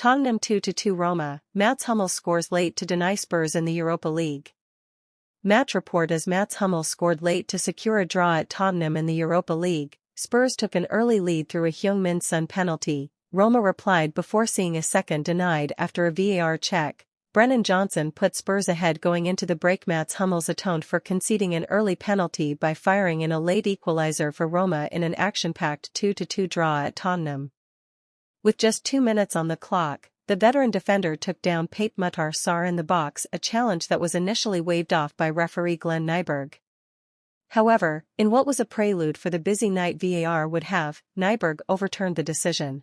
Tottenham 2-2 Roma, Mats Hummels scores late to deny Spurs in the Europa League. Match report: as Mats Hummels scored late to secure a draw at Tottenham in the Europa League, Spurs took an early lead through a Heung-min Son penalty. Roma replied before seeing a second denied after a VAR check. Brennan Johnson put Spurs ahead going into the break. Mats Hummels atoned for conceding an early penalty by firing in a late equaliser for Roma in an action-packed 2-2 draw at Tottenham. With just 2 minutes on the clock, the veteran defender took down Pape Matar Sarr in the box, a challenge that was initially waved off by referee Glenn Nyberg. However, in what was a prelude for the busy night VAR would have, Nyberg overturned the decision.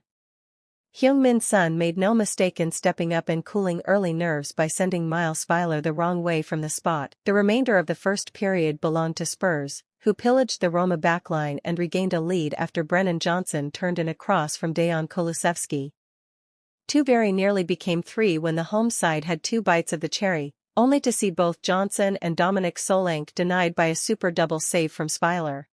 Heung-min Son made no mistake in stepping up and cooling early nerves by sending Miles Weiler the wrong way from the spot. The remainder of the first period belonged to Spurs, who pillaged the Roma backline and regained a lead after Brennan Johnson turned in a cross from Dejan Kulusevski. 2 very nearly became 3 when the home side had 2 bites of the cherry, only to see both Johnson and Dominic Solanke denied by a super double save from Speiler.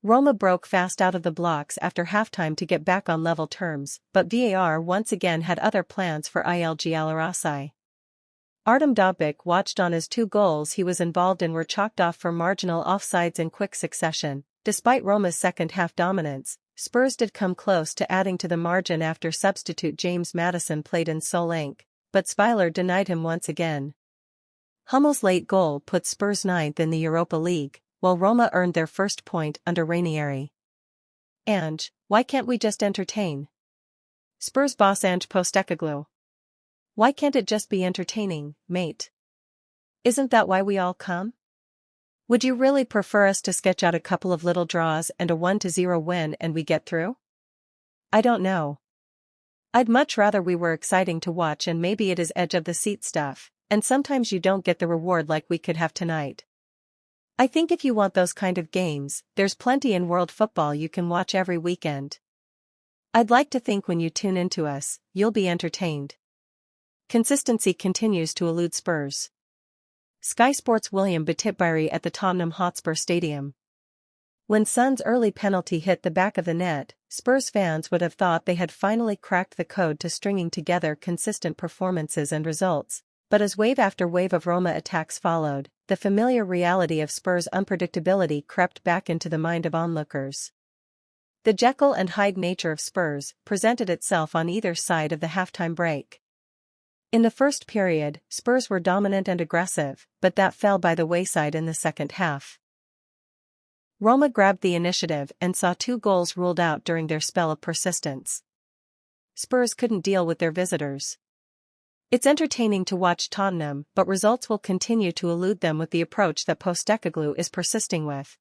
Roma broke fast out of the blocks after halftime to get back on level terms, but VAR once again had other plans for ILG Alarasai. Artem Dovbyk watched on as 2 goals he was involved in were chalked off for marginal offsides in quick succession. Despite Roma's second-half dominance, Spurs did come close to adding to the margin after substitute James Maddison played in Solanke, but Speiler denied him once again. Hummels' late goal put Spurs 9th in the Europa League, while Roma earned their first point under Ranieri. And, why can't we just entertain? Spurs boss Ange Postecoglou. Why can't it just be entertaining, mate? Isn't that why we all come? Would you really prefer us to sketch out a couple of little draws and a 1-0 win and we get through? I don't know. I'd much rather we were exciting to watch and maybe it is edge-of-the-seat stuff, and sometimes you don't get the reward like we could have tonight. I think if you want those kind of games, there's plenty in world football you can watch every weekend. I'd like to think when you tune into us, you'll be entertained. Consistency continues to elude Spurs. Sky Sports' William Batitbiri at the Tottenham Hotspur Stadium. When Son's early penalty hit the back of the net, Spurs fans would have thought they had finally cracked the code to stringing together consistent performances and results, but as wave after wave of Roma attacks followed, the familiar reality of Spurs' unpredictability crept back into the mind of onlookers. The Jekyll and Hyde nature of Spurs presented itself on either side of the halftime break. In the first period, Spurs were dominant and aggressive, but that fell by the wayside in the second half. Roma grabbed the initiative and saw 2 goals ruled out during their spell of persistence. Spurs couldn't deal with their visitors. It's entertaining to watch Tottenham, but results will continue to elude them with the approach that Postecoglou is persisting with.